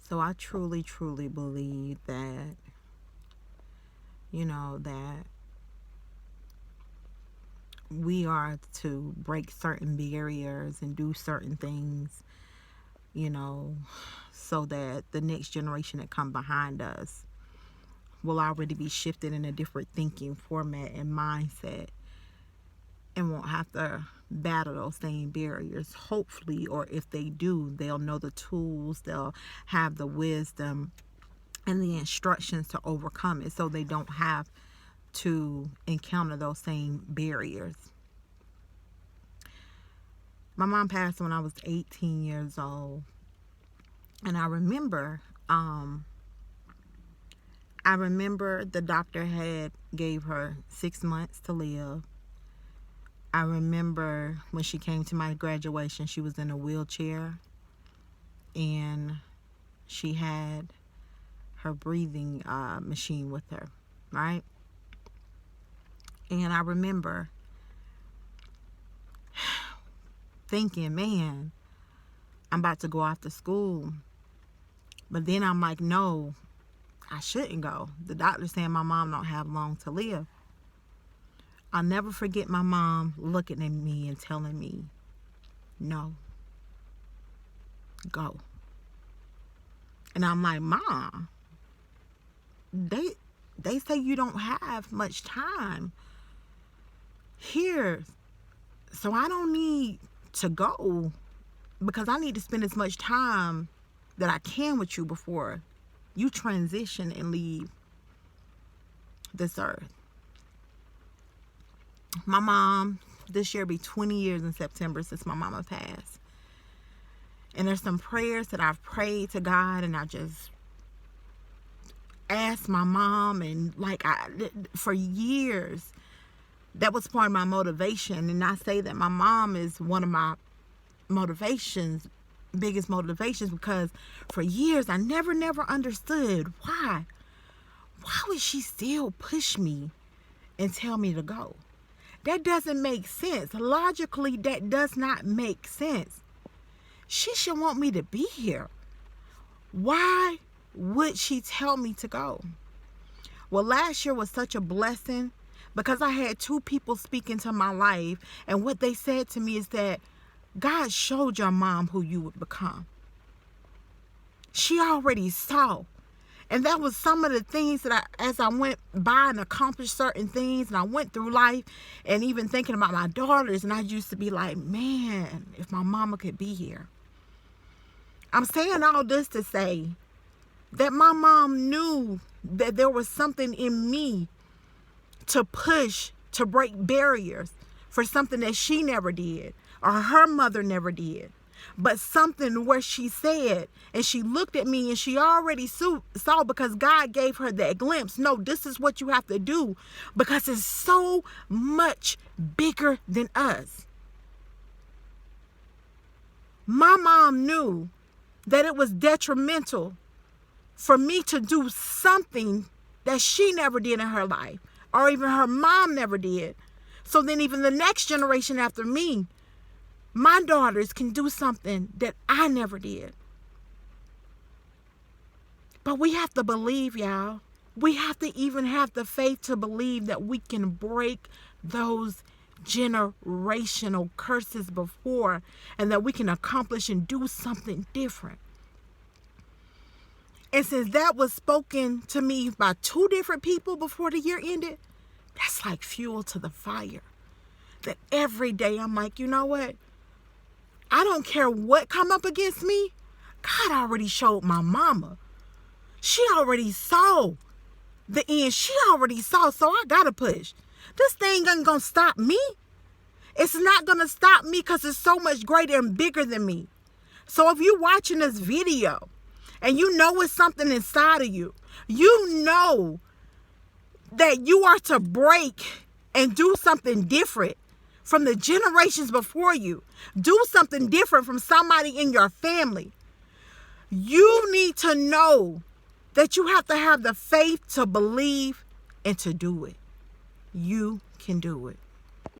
So I truly, truly believe that, that we are to break certain barriers and do certain things, you know, so that the next generation that come behind us will already be shifted in a different thinking format and mindset and won't have to battle those same barriers, hopefully. Or if they do, they'll know the tools, they'll have the wisdom and the instructions to overcome it, so they don't have to encounter those same barriers. My mom passed when I was 18 years old, and I remember the doctor had gave her 6 months to live. I remember when she came to my graduation, she was in a wheelchair and she had her breathing machine with her, right? And I remember thinking, man, I'm about to go off to school. But then I'm like, no, I shouldn't go. The doctor's saying my mom don't have long to live. I'll never forget my mom looking at me and telling me, no, go. And I'm like, Mom, they say you don't have much time here. So I don't need to go because I need to spend as much time that I can with you before you transition and leave this earth. My mom, this year be 20 years in September since my mama passed. And there's some prayers that I've prayed to God, and I just asked my mom, and for years, that was part of my motivation. And I say that my mom is one of my biggest motivations, because for years I never understood why would she still push me and tell me to go. That doesn't make sense. Logically, that does not make sense. She should want me to be here. Why would she tell me to go? Well, last year was such a blessing because I had 2 people speak into my life, and what they said to me is that God showed your mom who you would become. She already saw. And that was some of the things that as I went by and accomplished certain things, and I went through life and even thinking about my daughters, and I used to be like, man, if my mama could be here. I'm saying all this to say that my mom knew that there was something in me to push, to break barriers for something that she never did or her mother never did. But something where she said, and she looked at me and she already saw, because God gave her that glimpse. No, this is what you have to do because it's so much bigger than us. My mom knew that it was detrimental for me to do something that she never did in her life, or even her mom never did. So then even the next generation after me, my daughters can do something that I never did. But we have to believe, y'all. We have to even have the faith to believe that we can break those generational curses before, and that we can accomplish and do something different. And since that was spoken to me by 2 different people before the year ended, that's like fuel to the fire. That every day I'm like, you know what? I don't care what come up against me. God already showed my mama. She already saw the end. She already saw, so I gotta push. This thing ain't gonna stop me. It's not gonna stop me because it's so much greater and bigger than me. So if you're watching this video and you know it's something inside of you, you know that you are to break and do something different from the generations before you. Do something different from somebody in your family. You need to know that you have to have the faith to believe and to do it. You can do it.